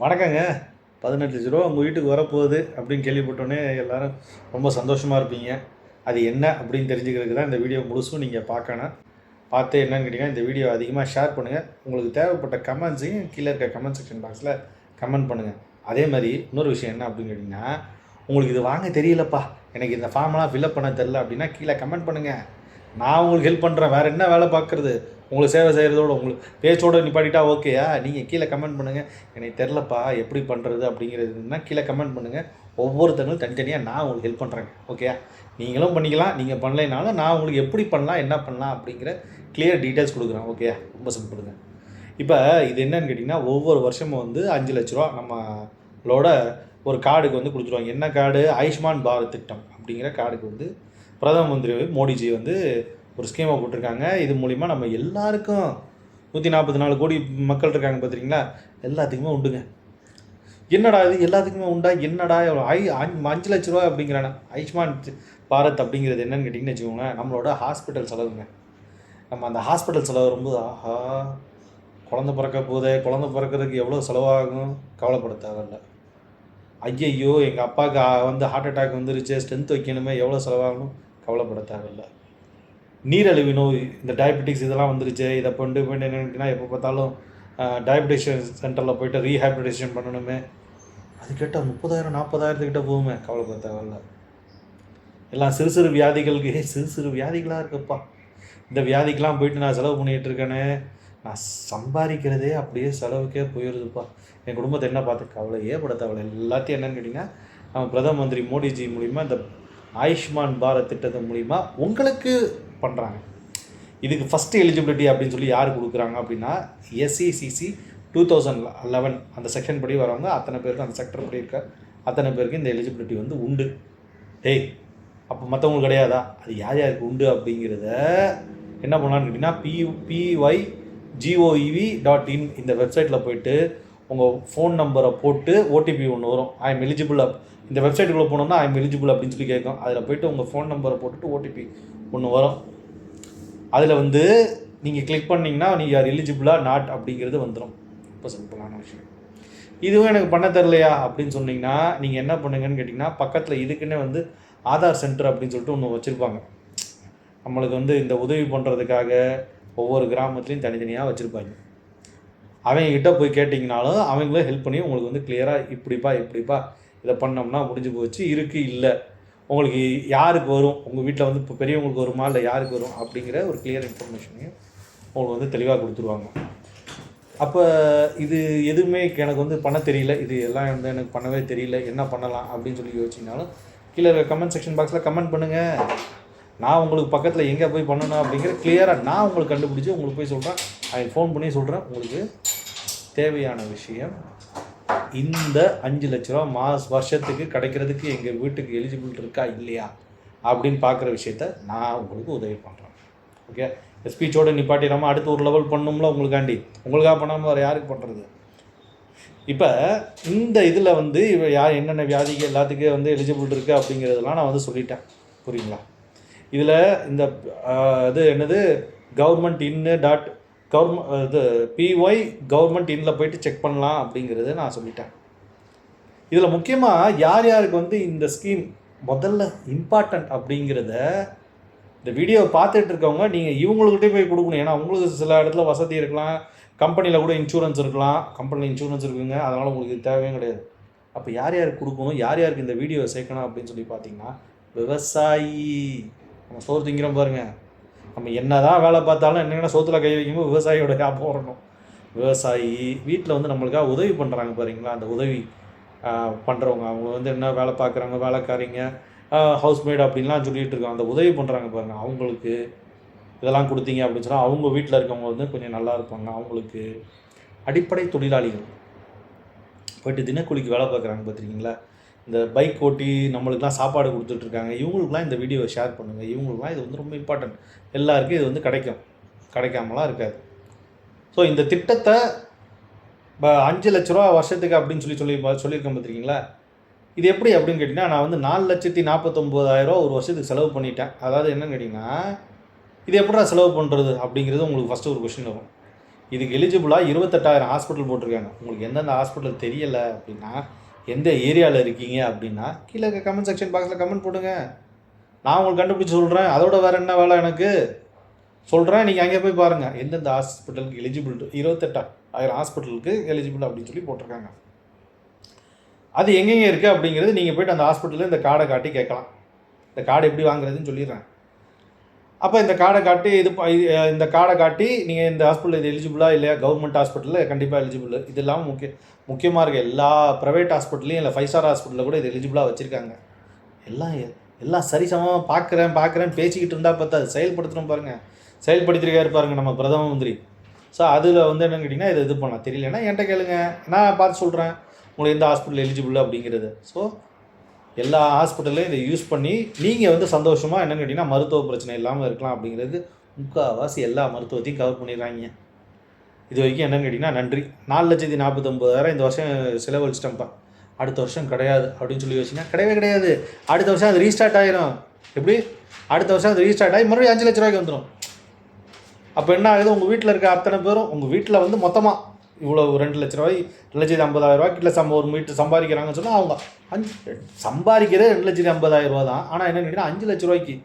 வணக்கங்க. 18,00,000 உங்கள் வீட்டுக்கு வரப்போகுது அப்படின்னு கேள்விப்பட்டோன்னே எல்லாரும் ரொம்ப சந்தோஷமாக இருப்பீங்க. அது என்ன அப்படின்னு தெரிஞ்சுக்கிறதுக்கு தான் இந்த வீடியோ முழுசும் நீங்கள் பார்க்கணும். பார்த்து என்னன்னு கேட்டிங்கன்னா, இந்த வீடியோ அதிகமாக ஷேர் பண்ணுங்கள். உங்களுக்கு தேவைப்பட்ட கமெண்ட்ஸையும் கீழே இருக்க கமெண்ட் செக்ஷன் பாக்ஸில் கமெண்ட் பண்ணுங்கள். அதே மாதிரி இன்னொரு விஷயம் என்ன அப்படின்னு கேட்டிங்கன்னா, உங்களுக்கு இது வாங்க தெரியலப்பா, எனக்கு இந்த ஃபார்ம்லாம் ஃபில்அப் பண்ண தெரில அப்படின்னா கீழே கமெண்ட் பண்ணுங்கள். நான் உங்களுக்கு ஹெல்ப் பண்ணுறேன். வேறு என்ன வேலை பார்க்குறது? உங்களுக்கு சேவை செய்கிறதோட உங்களுக்கு பேச்சோடு நிப்பாட்டிட்டா ஓகேயா? நீங்கள் கீழே கமெண்ட் பண்ணுங்கள். எனக்கு தெரிலப்பா எப்படி பண்ணுறது அப்படிங்கிறதுனா கீழே கமெண்ட் பண்ணுங்கள். ஒவ்வொருத்தங்களும் தனித்தனியாக நான் உங்களுக்கு ஹெல்ப் பண்ணுறேங்க. ஓகேயா? நீங்களும் பண்ணிக்கலாம். நீங்கள் பண்ணலைனாலும் நான் உங்களுக்கு எப்படி பண்ணலாம், என்ன பண்ணலாம் அப்படிங்கிற கிளியர் டீட்டெயில்ஸ் கொடுக்குறேன். ஓகேயா? ரொம்ப சிம்பிளுங்க. இப்போ இது என்னன்னு கேட்டிங்கன்னா, ஒவ்வொரு வருஷமும் வந்து 5,00,000 நம்மளோட ஒரு கார்டுக்கு வந்து கொடுத்துருவாங்க. என்ன கார்டு? ஆயுஷ்மான் பாரத் திட்டம் அப்படிங்கிற கார்டுக்கு வந்து பிரதம மந்திரி மோடிஜி வந்து ஒரு ஸ்கீமை போட்டிருக்காங்க. இது மூலிமா நம்ம எல்லாருக்கும் 144 கோடி மக்கள் இருக்காங்க பார்த்துருக்கீங்களா, எல்லாத்துக்குமே உண்டுங்க. என்னடா இது எல்லாத்துக்குமே உண்டா? என்னடா 5,00,000 அப்படிங்கிறானே. ஆயுஷ்மான் பாரத் அப்படிங்கிறது என்னன்னு கேட்டிங்கன்னு வச்சுக்கோங்களேன், நம்மளோட ஹாஸ்பிட்டல் செலவுங்க. நம்ம அந்த ஹாஸ்பிட்டல் செலவு வரும்போது ஆஹா குழந்த பிறக்க போதே, குழந்த பிறக்கிறதுக்கு எவ்வளோ செலவாகும் கவலைப்பட தேவையில்ல. ஐயையோ எங்கள் அப்பாவுக்கு வந்து ஹார்ட் அட்டாக் வந்துருச்சு, ஸ்ட்ரென்த் வைக்கணுமே, எவ்வளோ செலவாகணும் கவலைப்பட தேவையில்லை. நீரிழிவு நோய், இந்த டயபெட்டிக்ஸ் இதெல்லாம் வந்துருச்சு, இதை கொண்டு போய்ட்டு என்னன்னா எப்போ பார்த்தாலும் டயபெட்டிஷன் சென்டரில் போய்ட்டு ரீஹாபிலிட்டேஷன் பண்ணணுமே, அது கேட்டால் 30,000 40,000 போகுமே, கவலைப்பட தேவையில்ல. எல்லாம் சிறு சிறு வியாதிகளுக்கு சிறு சிறு வியாதிகளாக இருக்குப்பா, இந்த வியாதிக்கெலாம் போயிட்டு நான் செலவு பண்ணிகிட்டு இருக்கேனே, நான் சம்பாதிக்கிறதே அப்படியே செலவுக்கே போயிடுதுப்பா, என் குடும்பத்தை என்ன பார்த்து கவலையே பட தேவையில்லை. எல்லாத்தையும் என்னென்னு கேட்டிங்கன்னா, நம்ம பிரதம மந்திரி மோடிஜி மூலிமா இந்த ஆயுஷ்மான் பாரத் திட்டத்து மூலிமா உங்களுக்கு பண்ணுறாங்க. இதுக்கு ஃபஸ்ட்டு எலிஜிபிலிட்டி அப்படின்னு சொல்லி யார் கொடுக்குறாங்க அப்படின்னா, எஸ்சிசிசி 2011 அந்த செக்ஷன் படி வரவங்க அத்தனை பேருக்கு, அந்த செக்டர் படி இருக்க அத்தனை பேருக்கு இந்த எலிஜிபிலிட்டி வந்து உண்டு. டேய் அப்போ மற்றவங்களுக்கு கிடையாதா? அது யார் யாருக்கு உண்டு அப்படிங்கிறத என்ன பண்ணலான்னு கேட்டிங்கன்னா, pygoev.in இந்த வெப்சைட்டில் போய்ட்டு உங்கள் ஃபோன் நம்பரை போட்டு ஓடிபி ஒன்று வரும், ஐ எம் எலிஜிபிள் இந்த வெப்சைட்டுக்குள்ளே போனோம்னா ஐ எம் எலிஜிபிள் அப்படின்னு சொல்லி கேட்கும். அதில் போய்ட்டு உங்கள் ஃபோன் நம்பரை போட்டுட்டு ஓடிபி ஒன்று வரும். அதில் வந்து நீங்கள் கிளிக் பண்ணிங்கன்னா நீங்கள் யார் எலிஜிபிளாக நாட் அப்படிங்கிறது வந்துடும். ரொம்ப சிம்பிளான விஷயம். இதுவும் எனக்கு பண்ண தரலையா அப்படின்னு சொன்னிங்கன்னா நீங்கள் என்ன பண்ணுங்கன்னு கேட்டிங்கன்னா, பக்கத்தில் இதுக்குன்னே வந்து ஆதார் சென்டர் அப்படின்னு சொல்லிட்டு ஒன்று வச்சுருப்பாங்க. நம்மளுக்கு வந்து இந்த உதவி பண்ணுறதுக்காக ஒவ்வொரு கிராமத்துலேயும் தனித்தனியாக வச்சுருப்பாங்க. அவங்கக்கிட்ட போய் கேட்டிங்கனாலும் அவங்களே ஹெல்ப் பண்ணி உங்களுக்கு வந்து கிளியராக இப்படிப்பா இதை பண்ணோம்னா முடிஞ்சு போச்சு, இருக்குது இல்லை உங்களுக்கு யாருக்கு வரும், உங்கள் வீட்டில் வந்து இப்போ பெரியவங்களுக்கு வருமா இல்லை யாருக்கு வரும் அப்படிங்கிற ஒரு கிளியர் இன்ஃபர்மேஷனையும் உங்களுக்கு வந்து தெளிவாக கொடுத்துருவாங்க. அப்போ இது எதுவுமே எனக்கு வந்து பண்ண தெரியல, இது எல்லாம் வந்து எனக்கு பண்ணவே தெரியல, என்ன பண்ணலாம் அப்படின்னு சொல்லி யோசிச்சிங்கனாலும் கீழே கமெண்ட் செக்ஷன் பாக்ஸில் கமெண்ட் பண்ணுங்கள். நான் உங்களுக்கு பக்கத்தில் எங்கே போய் பண்ணணும் அப்படிங்கிற கிளியராக நான் உங்களுக்கு கண்டுபிடிச்சி உங்களுக்கு போய் சொல்கிறேன். அவங்க ஃபோன் பண்ணி சொல்கிறேன். உங்களுக்கு தேவையான விஷயம் இந்த 5,00,000 வருஷத்துக்கு கிடைக்கிறதுக்கு எங்கள் வீட்டுக்கு எலிஜிபிள் இருக்கா இல்லையா அப்படின்னு பார்க்குற விஷயத்த நான் உங்களுக்கு உதவி பண்ணுறேன். ஓகே, ஸ்பீச்சோடு நிப்பாட்டிடாமல் அடுத்து ஒரு லெவல் பண்ணணும்ல உங்களுக்காக பண்ணாமல் வேறு யாருக்கு பண்ணுறது? இப்போ இந்த இதில் வந்து யார் என்னென்ன வியாதிக்கு எல்லாத்துக்கும் வந்து எலிஜிபிள் இருக்குது அப்படிங்கிறதெல்லாம் நான் வந்து சொல்லிட்டேன். புரியுங்களா? இதில் இந்த இது என்னது கவர்மெண்ட் இது பிஒய் கவர்மெண்ட் இன்னில் போய்ட்டு செக் பண்ணலாம் அப்படிங்கிறத நான் சொல்லிட்டேன். இதில் முக்கியமாக யார் யாருக்கு வந்து இந்த ஸ்கீம் முதல்ல இம்பார்ட்டண்ட் அப்படிங்கிறத இந்த வீடியோவை பார்த்துட்டு இருக்கவங்க நீங்கள் இவங்கள்கிட்டே போய் கொடுக்கணும். ஏன்னா உங்களுக்கு சில இடத்துல வசதி இருக்கலாம், கம்பெனியில் கூட இன்சூரன்ஸ் இருக்கலாம், கம்பெனியில் இன்சூரன்ஸ் இருக்குங்க, அதனால் உங்களுக்கு இது தேவையும் கிடையாது. அப்போ யார் யாருக்கு கொடுக்கணும், யார் யாருக்கு இந்த வீடியோவை சேர்க்கணும் அப்படின்னு சொல்லி பார்த்தீங்கன்னா, விவசாயி, நம்ம சோறு திங்கிறோம் பாருங்கள், நம்ம என்ன தான் வேலை பார்த்தாலும் என்னென்ன சோத்தில் கை வைக்கும்போது விவசாயியோட ஞாபகம் வரணும். விவசாயி வீட்டில் வந்து நம்மளுக்காக உதவி பண்ணுறாங்க பாருங்களா, அந்த உதவி பண்ணுறவங்க, அவங்க வந்து என்ன வேலை பார்க்குறாங்க, வேலைக்காரிங்க, ஹவுஸ்மேட் அப்படின்லாம் சொல்லிகிட்டு இருக்காங்க, அந்த உதவி பண்ணுறாங்க பாருங்கள், அவங்களுக்கு இதெல்லாம் கொடுத்தீங்க அப்படின்னு சொன்னால் அவங்க வீட்டில் இருக்கவங்க வந்து கொஞ்சம் நல்லா இருப்பாங்க. அவங்களுக்கு அடிப்படை தொழிலாளிகள் போய்ட்டு தினக்கூலிக்கு வேலை பார்க்குறாங்க பார்த்துருக்கீங்களா, இந்த பைக் ஓட்டி நம்மளுக்குலாம் சாப்பாடு கொடுத்துட்ருக்காங்க, இவங்களுக்குலாம் இந்த வீடியோவை ஷேர் பண்ணுங்கள். இவங்களுக்குலாம் இது வந்து ரொம்ப இம்பார்ட்டன்ட். எல்லாருக்கும் இது வந்து கிடைக்காமலாம் இருக்காது. ஸோ இந்த திட்டத்தை 5,00,000 வருஷத்துக்கு அப்படின்னு சொல்லியிருக்கேன் பார்த்துருக்கீங்களா, இது எப்படி அப்படின்னு கேட்டிங்கன்னா, நான் வந்து 4,49,000 ஒரு வருஷத்துக்கு செலவு பண்ணிட்டேன். அதாவது என்னன்னு கேட்டிங்கன்னா, இது எப்படா செலவு பண்ணுறது அப்படிங்கிறது உங்களுக்கு ஃபஸ்ட்டு ஒரு கொஸ்டின் வரும். இதுக்கு எலிஜிபிளாக 28,000 ஹாஸ்பிட்டல் போட்டிருக்காங்க. உங்களுக்கு எந்தெந்த ஹாஸ்பிட்டல் தெரியலை அப்படின்னா, எந்த ஏரியாவில் இருக்கீங்க அப்படின்னா கீழே இருக்க கமெண்ட் செக்ஷன் பாக்ஸில் கமெண்ட் போடுங்க. நான் உங்களுக்கு கண்டுபிடிச்சி சொல்கிறேன். அதோட வேறு என்ன வேலை எனக்கு சொல்கிறேன். நீங்கள் அங்கே போய் பாருங்கள் எந்தெந்த ஹாஸ்பிட்டலுக்கு எலிஜிபிள். 28,000 ஹாஸ்பிட்டலுக்கு எலிஜிபிள் அப்படின்னு சொல்லி போட்டிருக்காங்க. அது எங்கெங்கே இருக்குது அப்படிங்கிறது நீங்கள் போய்ட்டு அந்த ஹாஸ்பிட்டலில் இந்த கார்டை காட்டி கேட்கலாம். இந்த கார்டு எப்படி வாங்குறதுன்னு சொல்லிடுறேன். அப்போ இந்த கார்டை காட்டி இந்த கார்டை காட்டி நீங்கள் இந்த ஹாஸ்பிட்டல் இது எலிஜிபிளாக இல்லையா, கவர்மெண்ட் ஹாஸ்பிட்டலில் கண்டிப்பாக எலிஜிபிள். இது இல்லாமல் முக்கியமாக இருக்க எல்லா ப்ரைவேட் ஹாஸ்பிட்டல்லையும் இல்லை 5 ஸ்டார் ஹாஸ்பிட்டலில் கூட இது எலிஜிபிளாக வச்சுருக்காங்க. எல்லாம் சரிசமமாக பார்க்குறேன்னு பேசிக்கிட்டு இருந்தால் பார்த்தா செயல்படுத்தணும் பாருங்கள். செயல்படுத்திருக்காரு பாருங்கள் நம்ம பிரதம மந்திரி. ஸோ அதில் வந்து என்னென்னு கேட்டிங்கன்னா இது பண்ணலாம். தெரியலன்னா என்கிட்ட கேளுங்க, நான் பார்த்து சொல்கிறேன் உங்களுக்கு எந்த ஹாஸ்பிட்டல் எலிஜிபிள் அப்படிங்கிறது. ஸோ எல்லா ஹாஸ்பிட்டல்லையும் இதை யூஸ் பண்ணி நீங்கள் வந்து சந்தோஷமாக என்னென்னு கேட்டிங்கன்னா மருத்துவ பிரச்சனை இல்லாமல் இருக்கலாம் அப்படிங்கிறது முக்கால்வாசி எல்லா மருத்துவத்தையும் கவர் பண்ணிடுறாங்க. இது வரைக்கும் என்னென்னு கேட்டிங்கன்னா நன்றி. 4,49,000 இந்த வருஷம் செலவழிச்சிட்டேன்ப்பா, அடுத்த வருஷம் கிடையாது அப்படின்னு சொல்லி வச்சிங்கன்னா கிடையாது. அடுத்த வருஷம் அது ரீஸ்டார்ட் ஆகிரும். எப்படி அடுத்த வருஷம் அது ரீஸ்டார்ட் ஆகி மறுபடியும் 5 லட்ச ரூபாய்க்கு வந்துடும். அப்போ என்ன ஆகுது, உங்கள் வீட்டில் இருக்க அத்தனை பேரும் உங்கள் வீட்டில் வந்து மொத்தமாக இவ்வளோ 2 லட்ச ரூபாய் 2,50,000 இல்லை ஒரு மீட்டர் சம்பாதிக்கிறாங்கன்னு சொன்னால் அவங்க சம்பாதிக்கிறதே 2,50,000 தான். ஆனால் என்னென்னு கேட்டிங்கன்னா 5 லட்ச ரூபாய்க்கு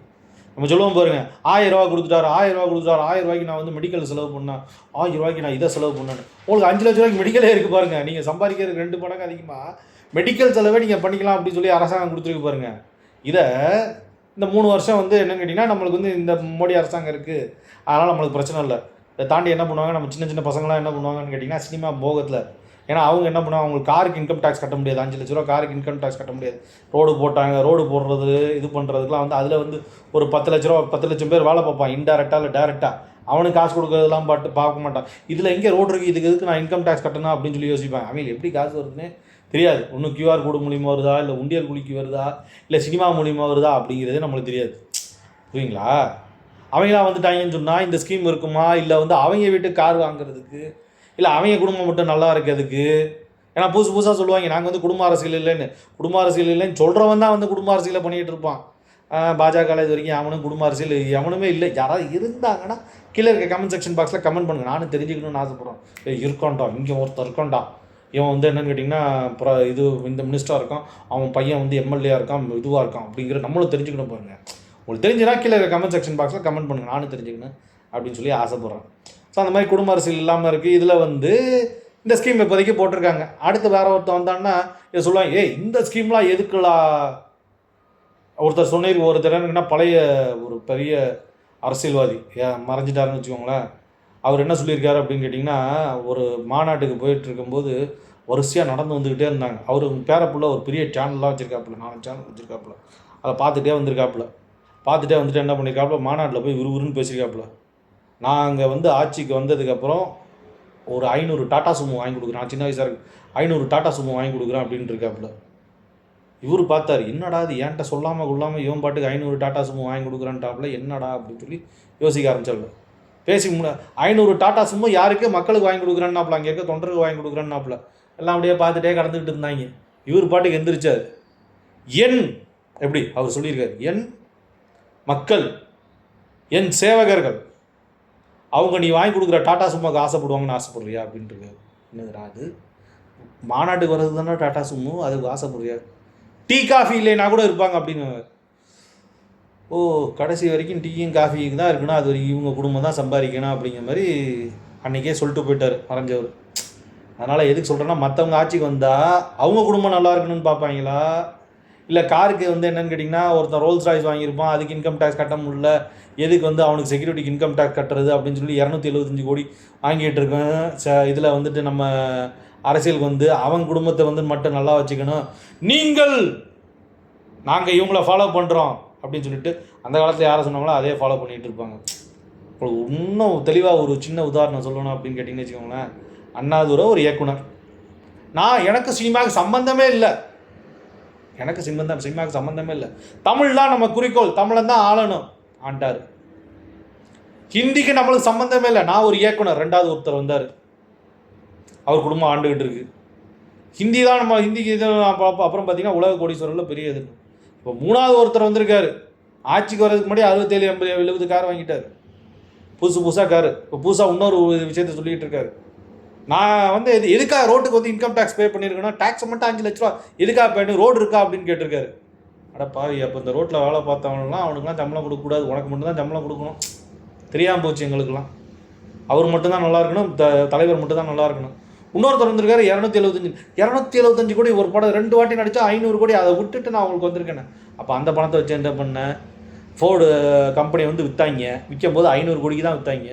நம்ம சொல்லுவோம் பாருங்கள், 1000 ரூபா கொடுத்துட்டாரு 1000 ரூபாய்க்கு நான் வந்து மெடிக்கல் செலவு பண்ணேன், 1000 ரூபாய்க்கு நான் இதை செலவு பண்ணேன். உங்களுக்கு 5 லட்ச ரூபாய்க்கு மெடிக்கலே இருக்குது பாருங்கள். நீங்கள் சம்பாதிக்கிறதுக்கு 2 மடங்கு அதிகமாக மெடிக்கல் செலவே நீங்கள் பண்ணிக்கலாம் அப்படின்னு சொல்லி அரசாங்கம் கொடுத்துருக்கு பாருங்கள். இதை இந்த 3 வருஷம் வந்து என்னென்னு கேட்டிங்கன்னா நம்மளுக்கு வந்து இந்த மோடி அரசாங்கம் இருக்குது, அதனால் நம்மளுக்கு பிரச்சனை இல்லை. இதை தாண்டி என்ன பண்ணுவாங்க, நம்ம சின்ன பசங்களாம் என்ன பண்ணுவாங்கன்னு கேட்டிங்கன்னா சினிமா போகத்தில், ஏன்னா அவங்க என்ன பண்ணுவாங்க, அவங்களுக்கு காருக்கு இன்கம் டேக்ஸ் கட்ட முடியாது. 5 லட்ச ரூபா காருக்கு இன்கம் டேக்ஸ் கட்ட முடியாது. ரோடு போட்டாங்க, ரோடு போடுறது இது பண்ணுறதுக்குலாம் வந்து அதில் வந்து ஒரு 10 லட்ச ரூபா 10 லட்சம் பேர் வேலை பார்ப்பான், இன்டெரக்டாக இல்லை டேரெக்டாக. அவனுக்கு காசு கொடுக்குறதெல்லாம் பார்க்க மாட்டான். இதில் எங்கே ரோடு இருக்குது, இதுக்கு நான் இன்கம் டேக்ஸ் கட்டணும் அப்படின்னு சொல்லி யோசிப்பேன். அவங்களுக்கு எப்படி காசு வருதுன்னு தெரியாது. ஒன்றும் கியூஆர் கோடு மூலியமாக வருதா, இல்லை உண்டியல் குளிக்கு வருதா, இல்லை சினிமா மூலியமாக வருதா அப்படிங்கிறதே நம்மளுக்கு தெரியாது. புரியுங்களா? அவங்களாம் வந்துட்டாங்கன்னு சொன்னால் இந்த ஸ்கீம் இருக்குமா, இல்லை வந்து அவங்க வீட்டுக்கு கார் வாங்குறதுக்கு, இல்லை அவங்க குடும்பம் மட்டும் நல்லா இருக்கிறதுக்கு. ஏன்னா புதுசாக சொல்லுவாங்க நாங்கள் வந்து குடும்ப அரசியல் இல்லைன்னு சொல்கிறவன் தான் வந்து குடும்ப அரசியலை பண்ணிகிட்டு இருப்பான். பாஜக இது வரைக்கும் அவனும் குடும்ப அரசியல் எவனுமே இல்லை. யாராவது இருந்தாங்கன்னா கீழே இருக்க கமெண்ட் செக்ஷன் பாக்ஸில் கமெண்ட் பண்ணுங்கள். நானும் தெரிஞ்சுக்கணும்னு ஆசைப்பட்றேன். இருக்கோண்டா, இங்கே ஒருத்தர் இருக்கோண்டா, இவன் வந்து என்னென்னு கேட்டிங்கன்னா இது இந்த மினிஸ்டராக இருக்கான், அவன் பையன் வந்து எம்எல்ஏ இருக்கான், இதுவாக இருக்கான் அப்படிங்கிற நம்மளும் தெரிஞ்சுக்கணும் பாருங்கள். உங்களுக்கு தெரிஞ்சுன்னா கீழே கமெண்ட் செக்ஷன் பாக்ஸில் கமெண்ட் பண்ணுங்கள், நானும் தெரிஞ்சுக்கணும் அப்படின்னு சொல்லி ஆசைப்பட்றேன். ஸோ அந்த மாதிரி குடும்ப அரசியல் இல்லாமல் இருக்குது. இதில் வந்து இந்த ஸ்கீம் இப்போதைக்கு போட்டிருக்காங்க. அடுத்து வேறு ஒருத்தர் வந்தான்னா இதை சொல்லுவாங்க, இந்த ஸ்கீம்லாம் எதுக்குலாம் ஒருத்தர் ஒருத்தர் என்னன்னா பழைய ஒரு பெரிய அரசியல்வாதி மறைஞ்சிட்டாருன்னு வச்சுக்கோங்களேன். அவர் என்ன சொல்லியிருக்காரு அப்படின்னு கேட்டிங்கன்னா, ஒரு மாநாட்டுக்கு போயிட்டு இருக்கும்போது வரிசையாக நடந்து வந்துக்கிட்டே இருந்தாங்க. அவர் பேரப்புள்ள ஒரு பெரிய சேனல்லாம் வச்சுருக்காப்புல, 4 சேனல் வச்சுருக்காப்புல. அதை பார்த்துட்டே வந்துட்டு என்ன பண்ணியிருக்காப்புல, மாநாட்டில் போய் விறுவிறுன்னு பேசியிருக்காப்புல. நான் அங்கே வந்து ஆட்சிக்கு வந்ததுக்கப்புறம் ஒரு 500 டாட்டா சுமோ வாங்கி கொடுக்குறேன், நான் சின்ன வயசாக இருக்கு 500 டாட்டா சுமோ வாங்கி கொடுக்குறேன் அப்படின்ட்டு இருக்காப்புல. இவர் பார்த்தார், என்னடா அது என்கிட்ட சொல்லாமல் கொள்ளாமல் இவன் பாட்டுக்கு 500 டாட்டா சுமோ வாங்கி கொடுக்குறான்ட்டாப்புல, என்னடா அப்படின்னு சொல்லி யோசிக்க ஆரம்பிச்சாப்புல. பேசி 500 டாட்டா சுமோ யாருக்கு, மக்களுக்கு வாங்கி கொடுக்குறான்னாப்புல, அங்கே இருக்க தொண்டருக்கு வாங்கி கொடுக்குறான்னாப்புல. எல்லாம் அப்படியே பார்த்துட்டே கடந்துக்கிட்டு இருந்தாங்க. இவர் பாட்டுக்கு எந்திரிச்சார். என் எப்படி அவர் சொல்லியிருக்காரு, என் மக்கள், என் சேவகர்கள், அவங்க நீ வாங்கி கொடுக்குற டாட்டா சுமோக்கு ஆசைப்படுவாங்கன்னு ஆசைப்படுறியா அப்படின்ட்டு இருக்காரு. என்னதுடா அது, மாநாட்டுக்கு வர்றது தானே டாட்டா சுமோ, அதுக்கு ஆசைப்படுறியா? டீ காஃபி இல்லைன்னா கூட இருப்பாங்க அப்படின்னு. ஓ, கடைசி வரைக்கும் டீயும் காஃபிக்கு தான் இருக்குன்னா அது வரைக்கும் இவங்க குடும்பம் தான் சம்பாதிக்கணும் அப்படிங்கிற மாதிரி அன்றைக்கே சொல்லிட்டு போயிட்டார் மறைஞ்சவர். அதனால் எதுக்கு சொல்கிறேன்னா, மற்றவங்க ஆட்சிக்கு வந்தால் அவங்க குடும்பம் நல்லா இருக்கணும்னு பார்ப்பாங்களா, இல்லை காருக்கு வந்து என்னென்னு கேட்டிங்கன்னா ஒருத்தன் ரோல்ஸ் ராய்ஸ் வாங்கியிருப்பான், அதுக்கு இன்கம் டேக்ஸ் கட்ட முடியல, எதுக்கு வந்து அவனுக்கு செக்யூரிட்டிக்கு இன்கம் டேக்ஸ் கட்டுறது அப்படின்னு சொல்லி 275 கோடி வாங்கிட்டு இருக்கேன். இதில் வந்துட்டு நம்ம அரசியலுக்கு வந்து அவன் குடும்பத்தை வந்து மட்டும் நல்லா வச்சுக்கணும், நாங்கள் இவங்கள ஃபாலோ பண்ணுறோம் அப்படின்னு சொல்லிட்டு அந்த காலத்தில் யாரை சொன்னாங்களோ அதே ஃபாலோ பண்ணிகிட்டு இருப்பாங்க. உங்களுக்கு இன்னும் தெளிவாக ஒரு சின்ன உதாரணம் சொல்லணும் அப்படின்னு கேட்டிங்கன்னு வச்சுக்கோங்களேன். அண்ணாதுரை ஒரு இயக்குனர், எனக்கு சினிமாவுக்கு சம்மந்தமே இல்லை, சினிமாவுக்கு சம்மந்தமே இல்லை, தமிழ் தான் நம்ம குறிக்கோள், தமிழன் தான் ஆளணும் ஆண்டார். ஹிந்திக்கு நம்மளுக்கு சம்மந்தமே இல்லை, நான் ஒரு இயக்குனர். 2வது ஒருத்தர் வந்தார், அவர் குடும்பம் ஆண்டுகிட்டு இருக்கு. ஹிந்தி தான் நம்ம ஹிந்திக்கு இது. அப்புறம் பார்த்தீங்கன்னா உலக கோடீஸ்வரரில் பெரிய இது. இப்போ 3வது ஒருத்தர் வந்திருக்காரு, ஆட்சிக்கு வர்றதுக்கு முன்னாடி 67 80 70 கார் வாங்கிட்டார். புதுசாக காரு. இப்போ புதுசாக இன்னொரு விஷயத்த சொல்லிகிட்டு இருக்காரு. நான் வந்து எதுக்காக ரோட்டுக்கு வந்து இன்கம் டேக்ஸ் பே பண்ணியிருக்கேன்னா, டேக்ஸ் மட்டும் 5 லட்ச ரூபா எதுக்காக பே ரோடு இருக்கா அப்படின்னு கேட்டிருக்காரு. அட பாவி, அப்போ இந்த ரோட்டில் வேலை பார்த்தவங்களாம் அவனுக்குலாம் சம்பளம் கொடுக்கக்கூடாது, உனக்கு மட்டும்தான் சம்பளம் கொடுக்கணும். தெரியாமல் போச்சு எங்களுக்குலாம். அவர் மட்டும்தான் நல்லா இருக்கணும், தலைவர் மட்டும்தான் நல்லா இருக்கணும். இன்னொருத்தர் வந்திருக்காரு 275 கோடி ஒரு படம் 2 வாட்டி நடித்தா 500 கோடி, அதை விட்டுட்டு நான் அவங்களுக்கு வந்திருக்கேன். அப்போ அந்த பணத்தை வச்சு என்ன பண்ணேன், ஃபோர்டு கம்பெனி வந்து விற்றாங்க, விற்கும் போது 500 கோடிக்கு தான் விற்றாங்க.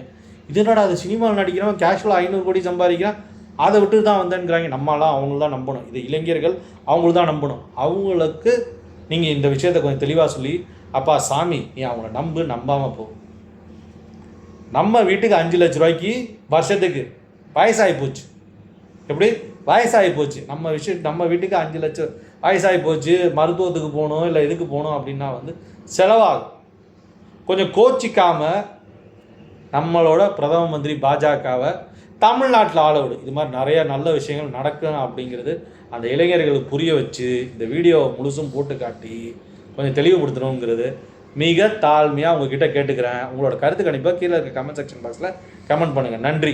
இது என்னடா அது சினிமாவில் நடிக்கிறவன் கேஷுவலாக 500 கோடி சம்பாதிக்கிறான், அதை விட்டு தான் வந்தேன்ங்கிறாங்க. நம்மளாம் அவங்கள தான் நம்பணும், இது இளைஞர்கள் அவங்களுக்கு தான் நம்பணும். அவங்களுக்கு நீங்கள் இந்த விஷயத்தை கொஞ்சம் தெளிவாக சொல்லி, அப்பா சாமி நீ அவங்கள நம்பாமல் போ. நம்ம வீட்டுக்கு 5 லட்ச ரூபாய்க்கு வருஷத்துக்கு வயசாகி போச்சு. எப்படி வயசாகி போச்சு, நம்ம வீட்டுக்கு 5 லட்சம் வயசாகி போச்சு, மருத்துவத்துக்கு போகணும் இல்லை இதுக்கு போகணும் அப்படின்னா வந்து செலவாகும். கொஞ்சம் கோச்சிக்காமல் நம்மளோட பிரதம மந்திரி பாஜகவை தமிழ்நாட்டில் ஆள விடு. இது மாதிரி நிறையா நல்ல விஷயங்கள் நடக்கணும் அப்படிங்கிறது அந்த இளைஞர்களுக்கு புரிய வச்சு இந்த வீடியோவை முழுசும் போட்டு காட்டி கொஞ்சம் தெளிவுபடுத்தணுங்கிறது மிக தாழ்மையாக உங்ககிட்ட கேட்டுக்கிறேன். உங்களோட கருத்து கணிப்பாக கீழே இருக்க கமெண்ட் செக்ஷன் பாக்ஸில் கமெண்ட் பண்ணுங்கள். நன்றி.